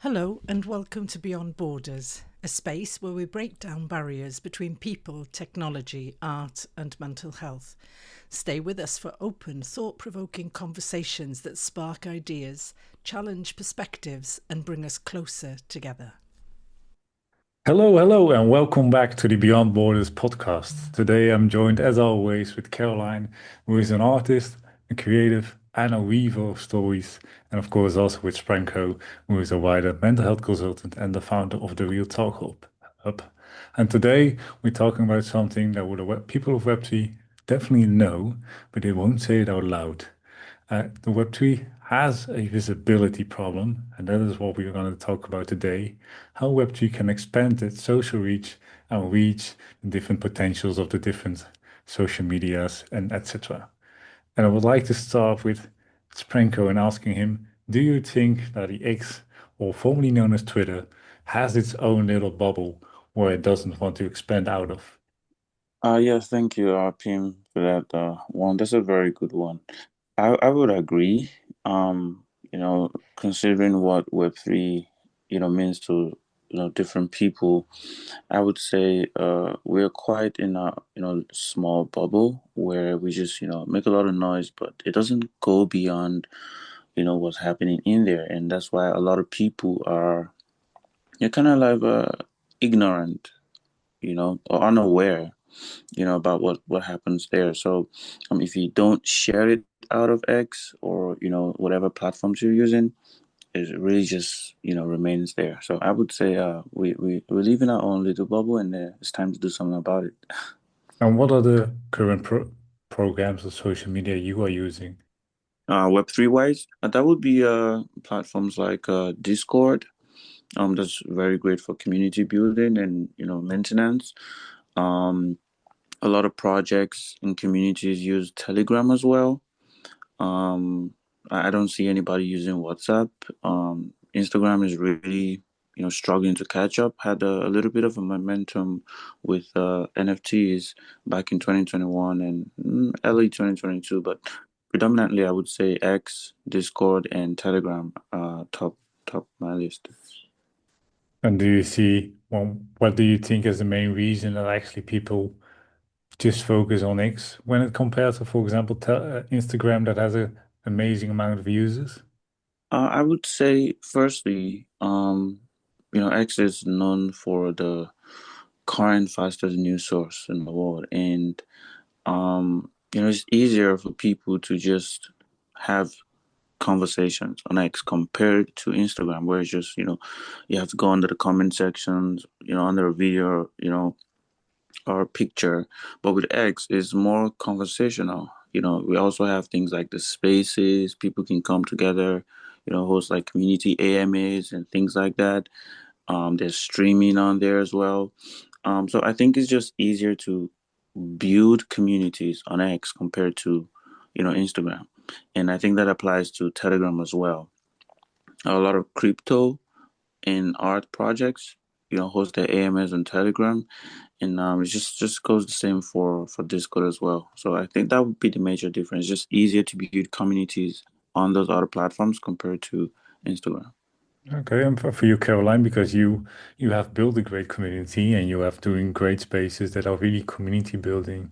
Hello and welcome to Beyond Borders, a space where we break down barriers between people, technology, art and mental health. Stay with us for open, thought-provoking conversations that spark ideas, challenge perspectives and bring us closer together. Hello, and welcome back to the Beyond Borders podcast. Today I'm joined, as always, with Caroline, who is an artist, a creative, and a weaver of stories, and of course also with Spranko, who is a wider mental health consultant and the founder of the Real Talk Hub. And today we're talking about something that people of Web3 definitely know, but they won't say it out loud. The Web3 has a visibility problem, and that is what we're going to talk about today. How Web3 can expand its social reach and reach the different potentials of the different social medias and etc. And I would like to start with Sprenko and asking him, do you think that the X, or formerly known as Twitter, has its own little bubble where it doesn't want to expand out of? Yes, thank you, Pim, for that one. That's a very good one. I would agree. Considering what Web3, means to, different people, I would say we're quite in a, small bubble where we just, make a lot of noise, but it doesn't go beyond, what's happening in there. And that's why a lot of people are, you're kind of like ignorant, or unaware about what happens there. So, if you don't share it out of X or whatever platforms you're using, it really just remains there. So I would say we live in our own little bubble, and it's time to do something about it. And what are the current programs of social media you are using? Web3 wise, that would be platforms like Discord. That's very great for community building and maintenance. Um, a lot of projects and communities use Telegram as well. Um, I don't see anybody using WhatsApp. Instagram is really, struggling to catch up. Had a little bit of a momentum with NFTs back in 2021 and early 2022, but predominantly I would say X, Discord, and Telegram top my list. And do you see, well, what do you think is the main reason that actually people just focus on X when it compares to, for example, Instagram that has an amazing amount of users? I would say, firstly, X is known for the current fastest news source in the world, and it's easier for people to just have conversations on X compared to Instagram, where it's just you have to go under the comment sections, under a video, or a picture. But with X, it's more conversational. We also have things like the spaces, people can come together, host like community AMAs and things like that. There's streaming on there as well. So I think it's just easier to build communities on X compared to, Instagram. And I think that applies to Telegram as well. A lot of crypto and art projects, host their AMAs on Telegram, and it just goes the same for Discord as well. So I think that would be the major difference. Just easier to build communities on those other platforms compared to Instagram. Okay, and for you, Caroline, because you have built a great community and you have doing great spaces that are really community building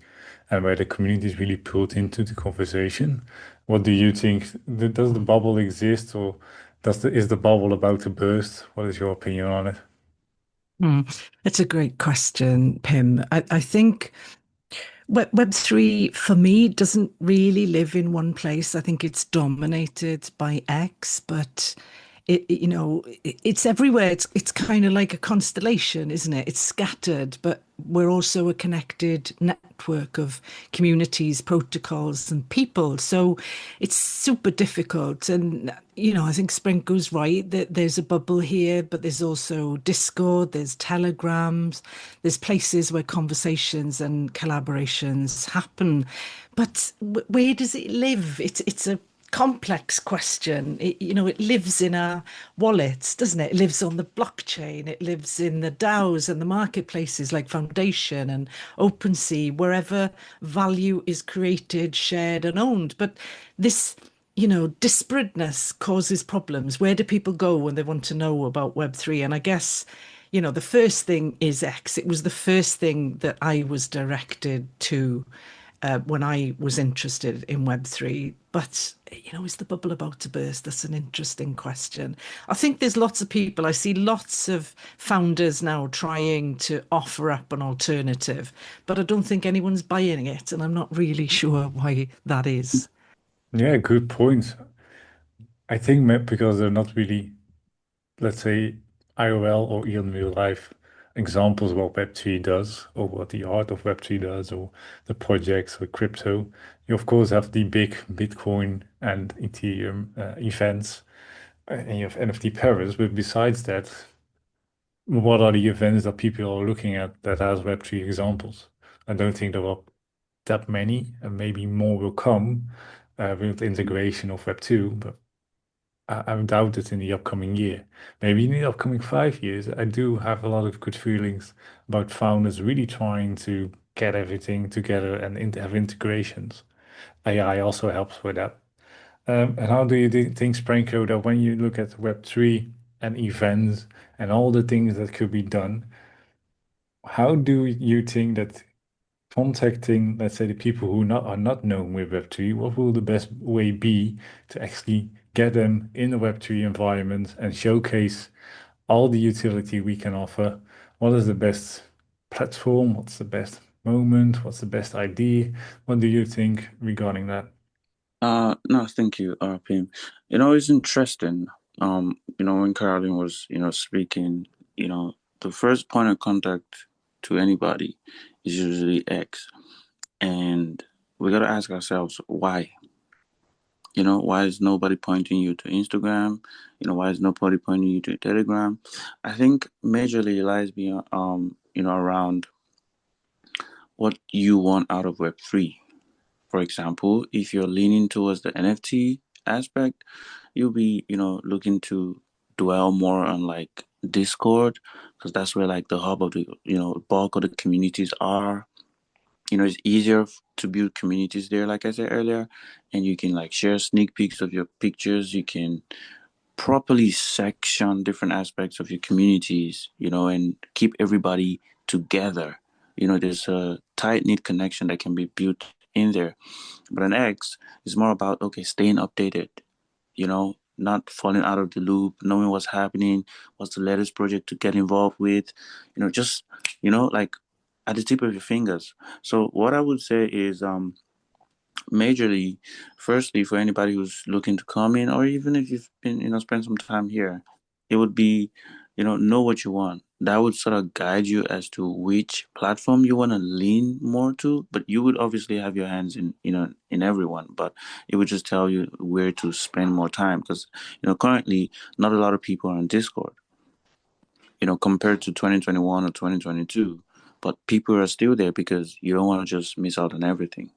and where the community is really pulled into the conversation. What do you think? Does the bubble exist or is the bubble about to burst? What is your opinion on it? Hmm. It's a great question, Pim. I think Web3 for me doesn't really live in one place. I think it's dominated by X, but it's everywhere. It's kind of like a constellation, isn't it? It's scattered, but we're also a connected network of communities, protocols, and people. So it's super difficult. And I think Sprinkle's right that there's a bubble here, but there's also Discord, there's Telegrams, there's places where conversations and collaborations happen. But where does it live? It's a complex question. It lives in our wallets, doesn't it? It lives on the blockchain. It lives in the DAOs and the marketplaces like Foundation and OpenSea, wherever value is created, shared, and owned. But this disparateness causes problems. Where do people go when they want to know about Web3? And I guess, the first thing is X. It was the first thing that I was directed to when I was interested in Web3. But, is the bubble about to burst? That's an interesting question. I think there's lots of people, I see lots of founders now trying to offer up an alternative, but I don't think anyone's buying it. And I'm not really sure why that is. Yeah, good point. I think because they're not really, let's say, IRL or even real life examples of what Web3 does, or what the art of Web3 does, or the projects or crypto. You, of course, have the big Bitcoin and Ethereum events, and you have NFT Paris. But besides that, what are the events that people are looking at that has Web3 examples? I don't think there are that many, and maybe more will come with the integration of Web2, but I doubt it in the upcoming year. Maybe in the upcoming 5 years, I do have a lot of good feelings about founders really trying to get everything together and have integrations. AI also helps with that. And how do you think, Spranko, that when you look at Web3 and events and all the things that could be done, how do you think that contacting, let's say, the people who are not known with Web3, what will the best way be to actually get them in the Web3 environment and showcase all the utility we can offer? What is the best platform? What's the best moment? What's the best idea? What do you think regarding that? No, thank you, Pim. It's interesting. When Caroline was, speaking, the first point of contact to anybody is usually X. And we got to ask ourselves why. Why is nobody pointing you to Instagram? Why is nobody pointing you to Telegram? I think majorly it lies beyond, around what you want out of Web3. For example, if you're leaning towards the NFT aspect, you'll be, looking to dwell more on like Discord, because that's where like the hub of the, bulk of the communities are. It's easier to build communities there, like I said earlier, and you can like share sneak peeks of your pictures. You can properly section different aspects of your communities, and keep everybody together. There's a tight knit connection that can be built in there. But an X is more about, okay, staying updated, not falling out of the loop, knowing what's happening, what's the latest project to get involved with, just, like at the tip of your fingers. So what I would say is, majorly, firstly, for anybody who's looking to come in, or even if you've been, spend some time here, it would be, know what you want. That would sort of guide you as to which platform you want to lean more to. But you would obviously have your hands in, in everyone. But it would just tell you where to spend more time, because, currently not a lot of people are on Discord. Compared to 2021 or 2022. But people are still there because you don't want to just miss out on everything.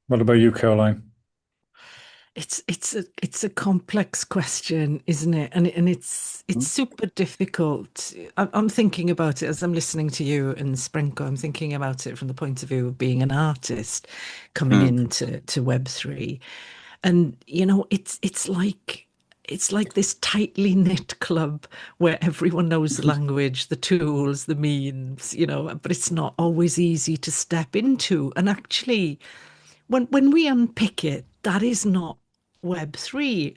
What about you, Caroline? It's a complex question, isn't it? And it's super difficult. I'm thinking about it as I'm listening to you and Sprenko. I'm thinking about it from the point of view of being an artist coming Mm, into Web3. And it's like this tightly knit club where everyone knows the language, the tools, the means, but it's not always easy to step into. And actually, when we unpick it, that is not Web3.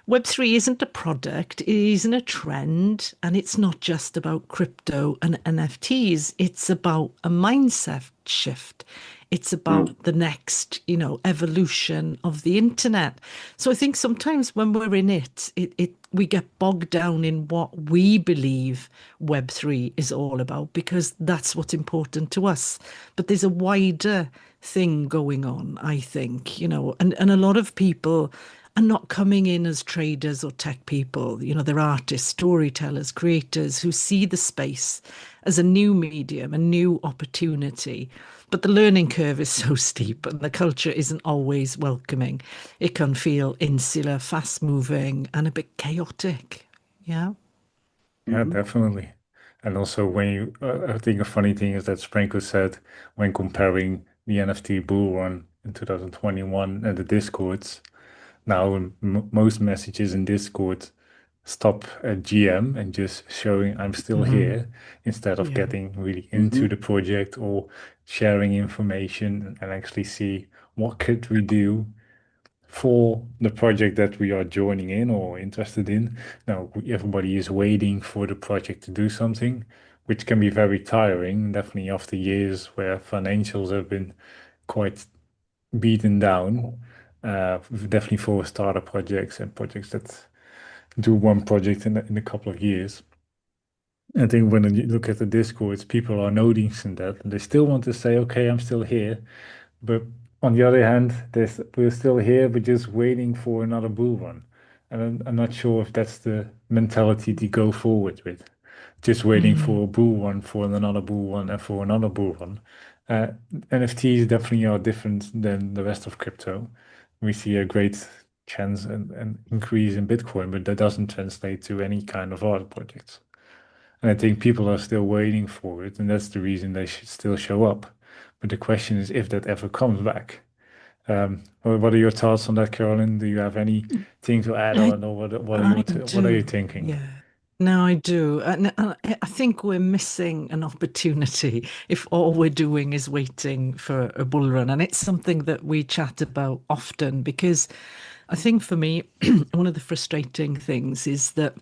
Web3 isn't a product, it isn't a trend, and it's not just about crypto and NFTs. It's about a mindset shift. It's mm, about the next, evolution of the internet. So I think sometimes when we're in it we get bogged down in what we believe Web3 is all about because that's what's important to us. But there's a wider thing going on, I think, and a lot of people are not coming in as traders or tech people. They're artists, storytellers, creators who see the space as a new medium, a new opportunity. But the learning curve is so steep and the culture isn't always welcoming. It can feel insular, fast moving, and a bit chaotic. Yeah. Yeah, mhm, definitely. And also, when I think a funny thing is that Sprinklr said when comparing the NFT bull run in 2021 and the Discords. Now, most messages in Discord stop at GM and just showing I'm still Mhm. here instead of Yeah. getting really Mm-hmm. into the project or sharing information and actually see what could we do for the project that we are joining in or interested in. Now, everybody is waiting for the project to do something, which can be very tiring, definitely after years where financials have been quite beaten down. Definitely for starter projects and projects that do one project in a couple of years. I think when you look at the Discords, people are noticing that and they still want to say, okay, I'm still here. But on the other hand, we're still here, but just waiting for another bull run. And I'm not sure if that's the mentality to go forward with. Just waiting Mm. for a bull run, for another bull run, and for another bull run. Uh, NFTs definitely are different than the rest of crypto. We see a great chance and increase in Bitcoin, but that doesn't translate to any kind of art projects. And I think people are still waiting for it, and that's the reason they should still show up. But the question is if that ever comes back. What are your thoughts on that, Carolyn? Do you have anything to add I on, or I what are you do. thinking? Yeah. No, I do. And I think we're missing an opportunity if all we're doing is waiting for a bull run. And it's something that we chat about often because I think for me, one of the frustrating things is that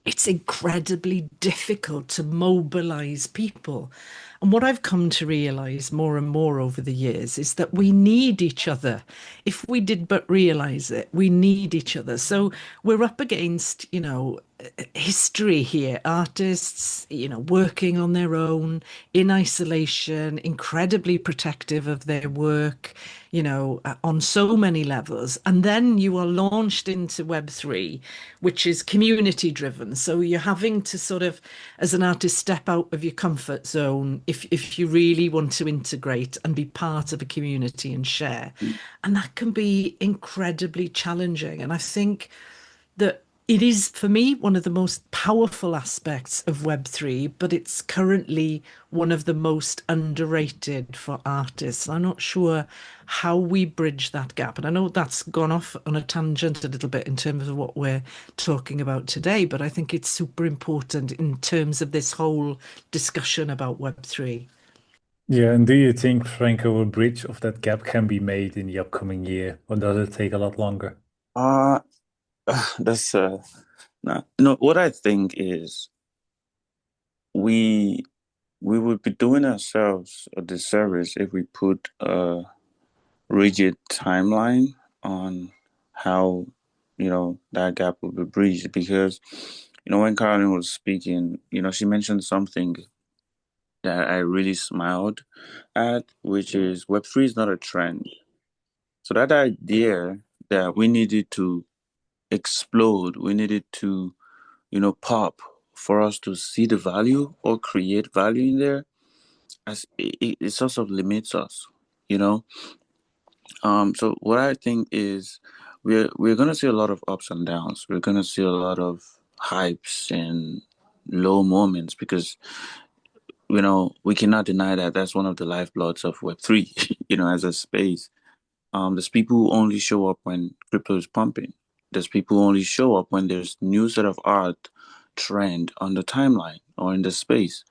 it's incredibly difficult to mobilize people. And what I've come to realize more and more over the years is that we need each other. If we did but realize it, we need each other. So we're up against, history here, artists, working on their own, in isolation, incredibly protective of their work, on so many levels. And then you are launched into Web3, which is community driven. So you're having to sort of, as an artist, step out of your comfort zone if you really want to integrate and be part of a community and share. And that can be incredibly challenging. And I think that it is, for me, one of the most powerful aspects of Web3, but it's currently one of the most underrated for artists. I'm not sure how we bridge that gap. And I know that's gone off on a tangent a little bit in terms of what we're talking about today, but I think it's super important in terms of this whole discussion about Web3. Yeah, and do you think, Franco, a bridge of that gap can be made in the upcoming year, or does it take a lot longer? Uh, that's no, no. What I think is we we would be doing ourselves a disservice if we put a rigid timeline on how that gap will be bridged because when Caroline was speaking, she mentioned something that I really smiled at, which is Web3 is not a trend. So that idea that we needed to explode, we needed to, pop for us to see the value or create value in there, as it sort of limits us, you know. So what I think is we're gonna see a lot of ups and downs. We're gonna see a lot of hypes and low moments because we cannot deny that that's one of the lifebloods of Web3. As a space. There's people who only show up when crypto is pumping. There's people who only show up when there's new set of art trend on the timeline or in the space.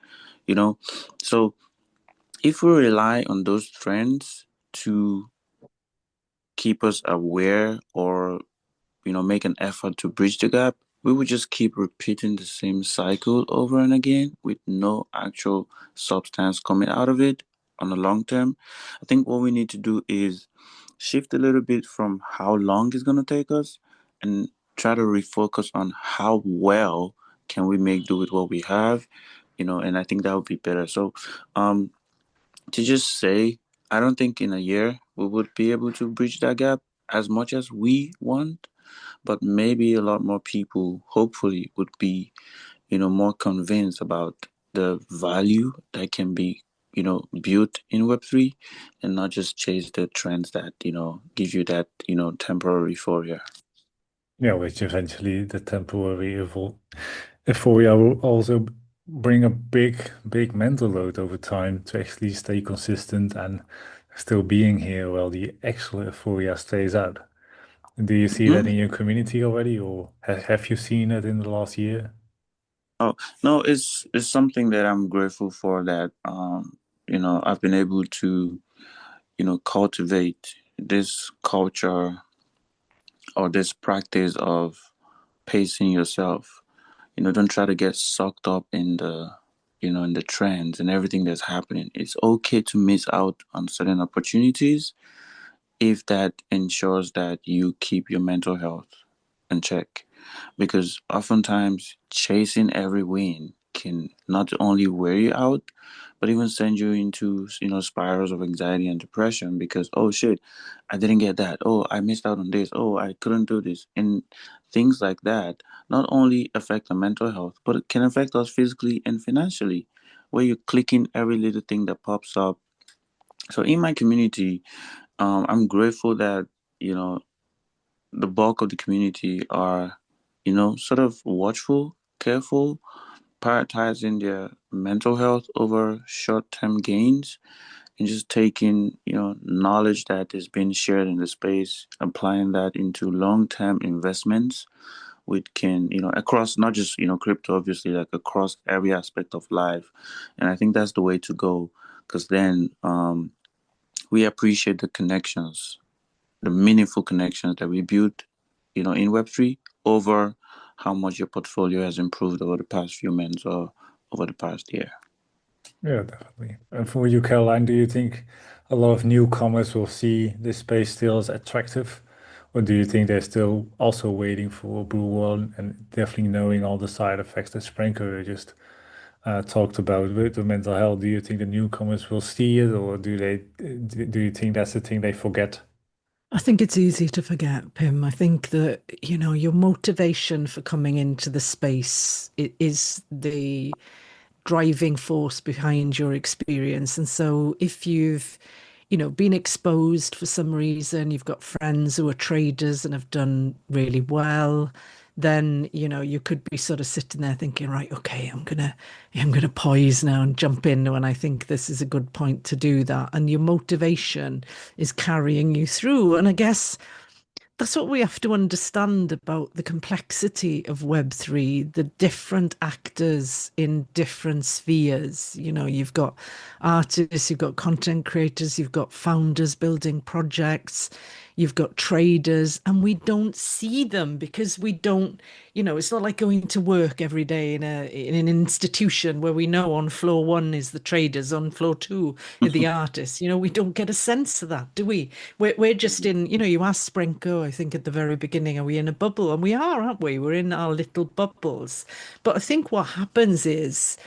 You know, so if we rely on those trends to keep us aware or make an effort to bridge the gap, we would just keep repeating the same cycle over and again with no actual substance coming out of it on the long term. I think what we need to do is shift a little bit from how long it's going to take us and try to refocus on how well can we make do with what we have, and I think that would be better. So, to just say, I don't think in a year we would be able to bridge that gap as much as we want, but maybe a lot more people hopefully would be more convinced about the value that can be built in Web3 and not just chase the trends that give you that temporary euphoria. Yeah, which eventually the temporary euphoria will also bring a big mental load over time to actually stay consistent and still being here while the actual euphoria stays out. Do you see that Mm. in your community already, or have you seen it in the last year? Oh no, it's something that I'm grateful for that I've been able to cultivate this culture or this practice of pacing yourself. Don't try to get sucked up in the trends and everything that's happening. It's okay to miss out on certain opportunities if that ensures that you keep your mental health in check. Because oftentimes chasing every win can not only wear you out, but even send you into spirals of anxiety and depression because oh shit, I didn't get that. Oh, I missed out on this. Oh, I couldn't do this. And things like that not only affect the mental health, but it can affect us physically and financially, where you're clicking every little thing that pops up. So in my community, I'm grateful that you know the bulk of the community are sort of watchful, careful, prioritizing their mental health over short-term gains, and just taking knowledge that is being shared in the space, applying that into long-term investments, which can across not just crypto, obviously, like across every aspect of life. And I think that's the way to go, because then we appreciate the connections, the meaningful connections that we build, in Web3 over how much your portfolio has improved over the past few months or over the past year. Yeah, definitely. And for you, Caroline, do you think a lot of newcomers will see this space still as attractive? Or do you think they're still also waiting for a bull run and definitely knowing all the side effects that Sprenker just talked about with the mental health? Do you think the newcomers will see it, or do you think that's the thing they forget? I think it's easy to forget, Pim. I think that, your motivation for coming into the space is the driving force behind your experience. And so if you've, been exposed for some reason, you've got friends who are traders and have done really well, then, you could be sort of sitting there thinking, right, okay, I'm gonna poise now and jump in when I think this is a good point to do that. And your motivation is carrying you through. And I guess that's what we have to understand about the complexity of Web3, the different actors in different spheres. You've got artists, you've got content creators, you've got founders building projects, you've got traders, and we don't see them because we don't, it's not like going to work every day in an institution where we know on floor one is the traders, on floor two are the artists. We don't get a sense of that, do we? We're just in, you asked Sprenko, I think at the very beginning, are we in a bubble? And we are, aren't we? We're in our little bubbles. But I think what happens is,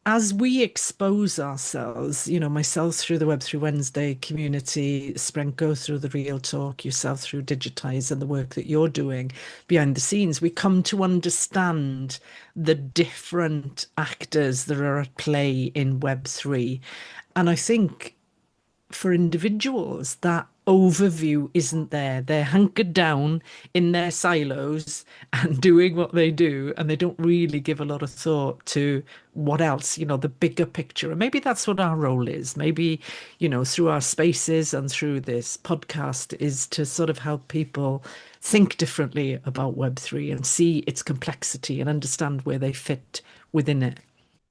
as we expose ourselves, myself through the Web3 Wednesday community, Sprenko through the Real Talk, yourself through Digitize and the work that you're doing behind the scenes, we come to understand the different actors that are at play in Web3. And I think for individuals, that overview isn't there. They're hunkered down in their silos and doing what they do, and they don't really give a lot of thought to what else, the bigger picture. And maybe that's what our role is. Maybe, through our spaces and through this podcast, is to sort of help people think differently about Web3 and see its complexity and understand where they fit within it.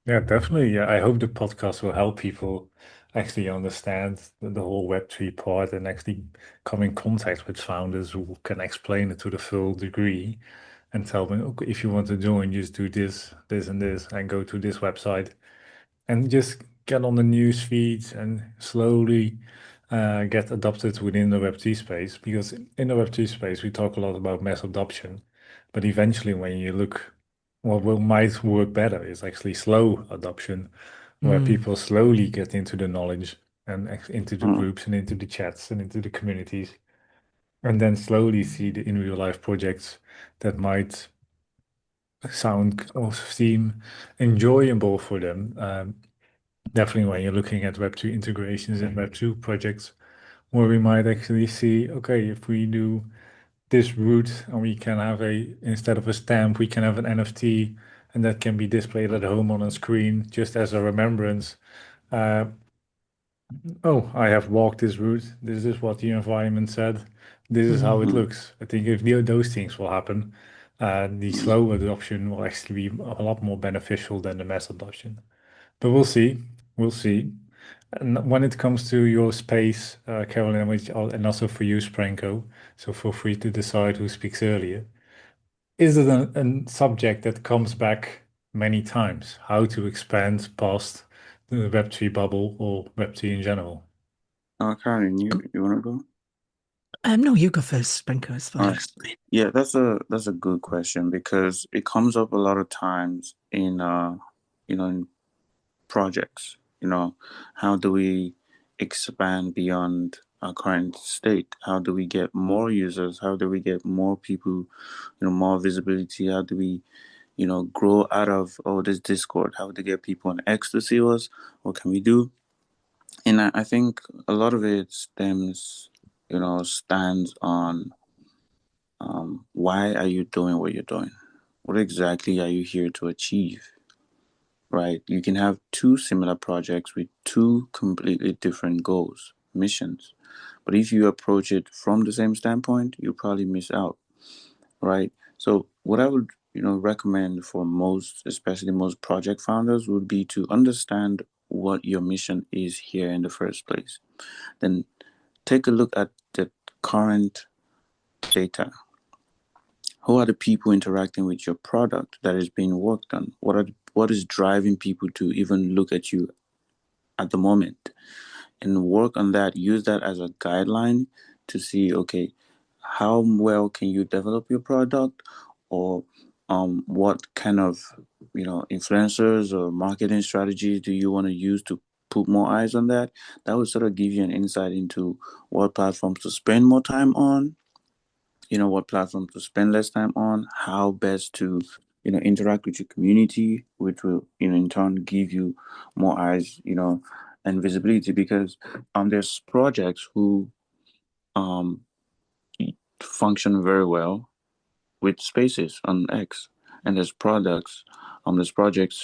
Yeah, definitely. Yeah, I hope the podcast will help people actually understand the whole Web3 part and actually come in contact with founders who can explain it to the full degree and tell them, okay, if you want to join, just do this, this, and this, and go to this website and just get on the news feeds and slowly get adopted within the Web3 space. Because in the Web3 space, we talk a lot about mass adoption, but eventually, when you look, what might work better is actually slow adoption, where Mm. people slowly get into the knowledge and into the Mm. groups and into the chats and into the communities, and then slowly see the in real life projects that might sound or seem enjoyable for them. Definitely when you're looking at Web2 integrations and Web2 projects, where we might actually see, okay, if we do this route and we can have instead of a stamp, we can have an NFT and that can be displayed at home on a screen just as a remembrance. Uh, Oh, I have walked this route. This is what the environment said. This is how it Mhm. looks. I think if those things will happen, the slow adoption will actually be a lot more beneficial than the mass adoption. But we'll see. We'll see. And when it comes to your space, Carolyn, and also for you, Spranko, so feel free to decide who speaks earlier. Is it a subject that comes back many times? How to expand past the Web3 bubble or Web3 in general? Karen, you want to go? No, you go first, Spenko, it's All fine. right. Yeah, that's a good question because it comes up a lot of times in in projects. How do we expand beyond our current state? How do we get more users? How do we get more people, more visibility? How do we, grow out of this Discord? How to get people on X to see us? What can we do? And I think a lot of it stands on why are you doing what you're doing? What exactly are you here to achieve? Right? You can have two similar projects with two completely different goals, missions. But if you approach it from the same standpoint, you probably miss out, right? So what I would, recommend for most, especially most project founders, would be to understand what your mission is here in the first place. Then take a look at the current data. Who are the people interacting with your product that is being worked on? What is driving people to even look at you at the moment? And work on that. Use that as a guideline to see, okay, how well can you develop your product, or what kind of influencers or marketing strategies do you want to use to put more eyes on that. That would sort of give you an insight into what platforms to spend more time on, what platform to spend less time on, how best to interact with your community, which will in turn give you more eyes, and visibility, because there's projects who um function very well with spaces on X, and there's projects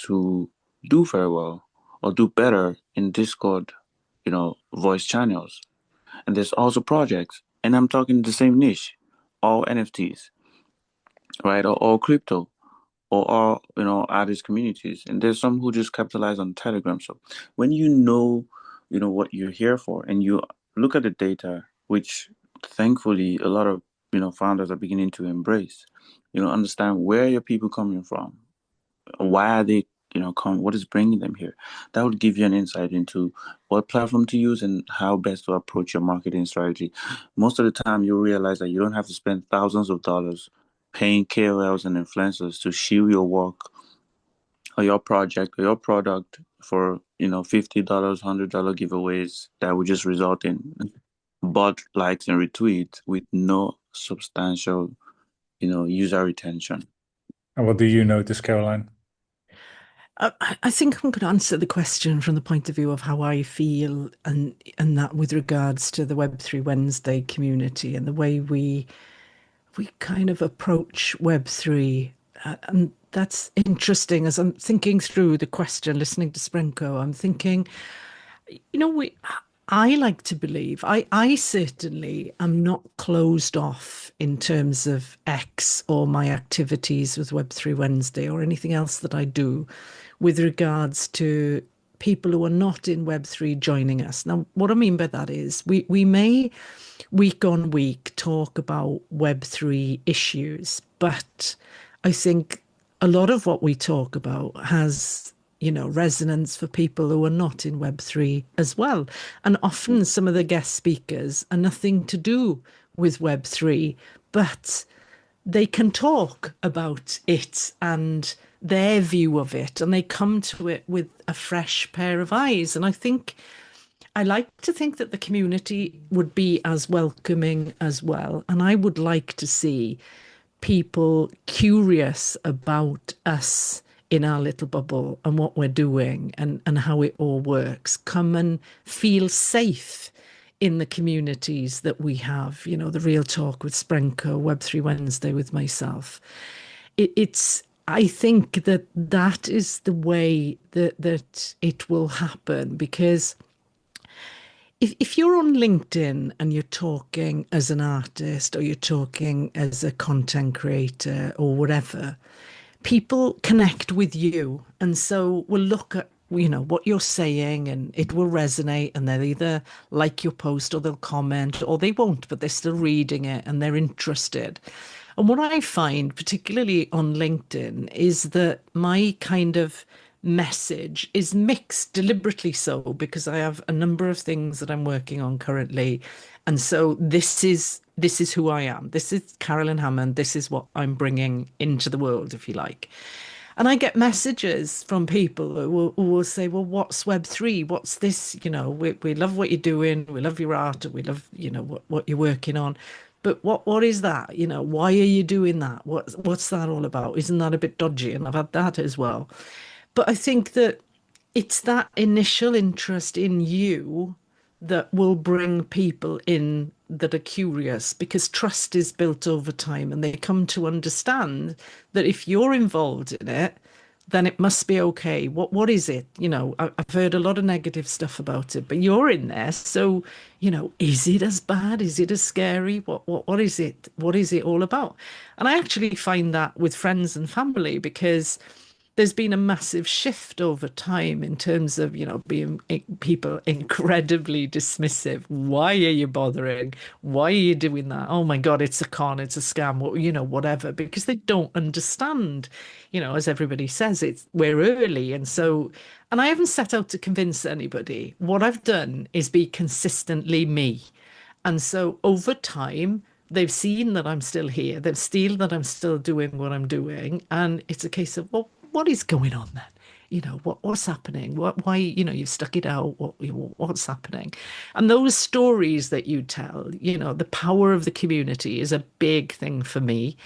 who do very well or do better in Discord, voice channels. And there's also projects, and I'm talking the same niche, all NFTs, right? Or all crypto, or all, artist communities. And there's some who just capitalize on Telegram. So when what you're here for, and you look at the data, which thankfully a lot of founders are beginning to embrace, understand where your people coming from, why are they come, what is bringing them here. That would give you an insight into what platform to use and how best to approach your marketing strategy. Most of the time you'll realize that you don't have to spend thousands of dollars paying KOLs and influencers to shield your work or your project or your product for $50, $100 giveaways that would just result in bot likes and retweets with no substantial user retention. And what do you notice, Caroline? I think I'm going to answer the question from the point of view of how I feel, and that with regards to the Web3 Wednesday community and the way we kind of approach Web3. And that's interesting. As I'm thinking through the question, listening to Sprenko, I'm thinking, we I like to believe, I certainly am not closed off in terms of X or my activities with Web3 Wednesday or anything else that I do with regards to people who are not in Web3 joining us. Now, what I mean by that is we may week on week talk about Web3 issues, but I think a lot of what we talk about has resonance for people who are not in Web3 as well. And often some of the guest speakers are nothing to do with Web3, but they can talk about it and their view of it, and they come to it with a fresh pair of eyes. And I like to think that the community would be as welcoming as well. And I would like to see people curious about us in our little bubble and what we're doing and how it all works come and feel safe in the communities that we have, the Real Talk with Sprenko, Web3 Wednesday with myself. I think that is the way that it will happen, because if you're on LinkedIn and you're talking as an artist or you're talking as a content creator or whatever, people connect with you. And so we'll look at, what you're saying and it will resonate and they'll either like your post or they'll comment or they won't, but they're still reading it and they're interested. And what I find, particularly on LinkedIn, is that my kind of message is mixed deliberately so because I have a number of things that I'm working on currently. And so this is who I am. This is Carolyn Hammond. This is what I'm bringing into the world, if you like. And I get messages from people who will say, well, what's Web3? What's this? We love what you're doing. We love your art. We love, what you're working on. But what is that? Why are you doing that? What's that all about? Isn't that a bit dodgy? And I've had that as well. But I think that it's that initial interest in you that will bring people in that are curious because trust is built over time and they come to understand that if you're involved in it, then it must be okay. What is it? I've heard a lot of negative stuff about it, but you're in there. So, is it as bad? Is it as scary? What is it? What is it all about? And I actually find that with friends and family because there's been a massive shift over time in terms of, being people incredibly dismissive. Why are you bothering? Why are you doing that? Oh my God, it's a con, it's a scam, whatever, because they don't understand, as everybody says, we're early. And I haven't set out to convince anybody. What I've done is be consistently me. And so over time, they've seen that I'm still here. They've seen that I'm still doing what I'm doing. And it's a case of, well, what is going on then? What's happening? Why, you've stuck it out. What's happening? And those stories that you tell, the power of the community is a big thing for me.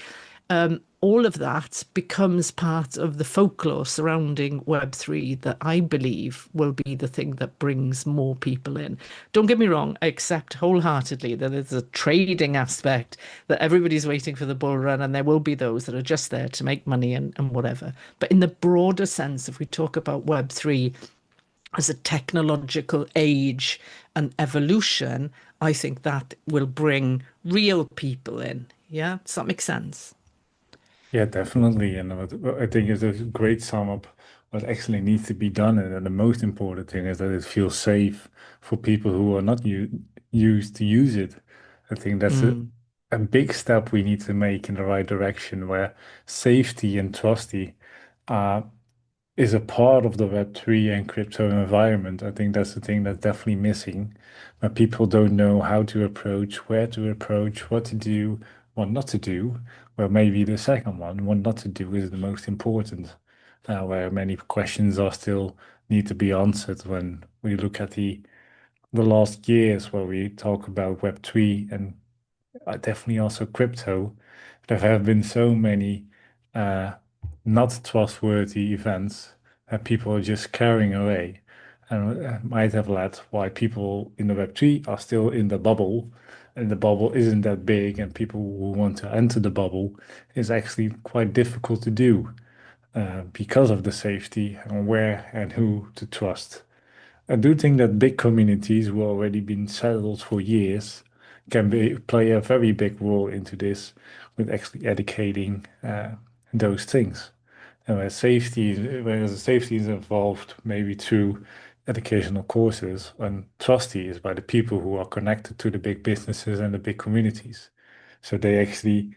All of that becomes part of the folklore surrounding Web3 that I believe will be the thing that brings more people in. Don't get me wrong, I accept wholeheartedly that there's a trading aspect, that everybody's waiting for the bull run, and there will be those that are just there to make money and whatever. But in the broader sense, if we talk about Web3 as a technological age and evolution, I think that will bring real people in. Yeah, does that make sense? Yeah, definitely. And I think it's a great sum up what actually needs to be done. And the most important thing is that it feels safe for people who are not used to use it. I think that's Mm, a big step we need to make in the right direction where safety and trusty uh, is a part of the Web3 and crypto environment. I think that's the thing that's definitely missing, where people don't know how to approach, where to approach, what to do, what not to do. Well, maybe the second one, what not to do, is the most important, where many questions are still need to be answered when we look at the last years where we talk about Web3 and definitely also crypto. There have been so many uh, not trustworthy events that people are just carrying away, and might have led why people in the Web3 are still in the bubble, and the bubble isn't that big, and people who want to enter the bubble is actually quite difficult to do because of the safety and where and who to trust. I do think that big communities who already been settled for years can play a very big role into this with actually educating those things. And where safety is involved, maybe through educational courses, and trustee is by the people who are connected to the big businesses and the big communities. So they actually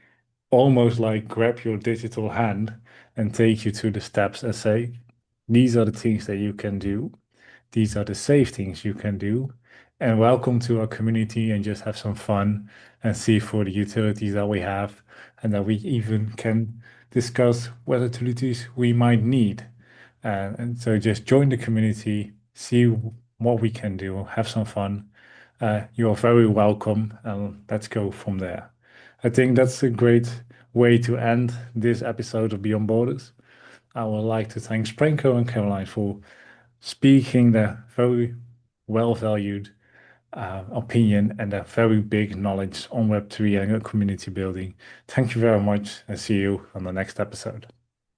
almost like grab your digital hand and take you through the steps and say, these are the things that you can do, these are the safe things you can do. And welcome to our community and just have some fun and see for the utilities that we have and that we even can discuss what utilities we might need. And so just join the community, see what we can do, have some fun. You're very welcome, and let's go from there. I think that's a great way to end this episode of Beyond Borders. I would like to thank Sprenko and Caroline for speaking their very well valued opinion and their very big knowledge on Web3 and community building. Thank you very much and see you on the next episode.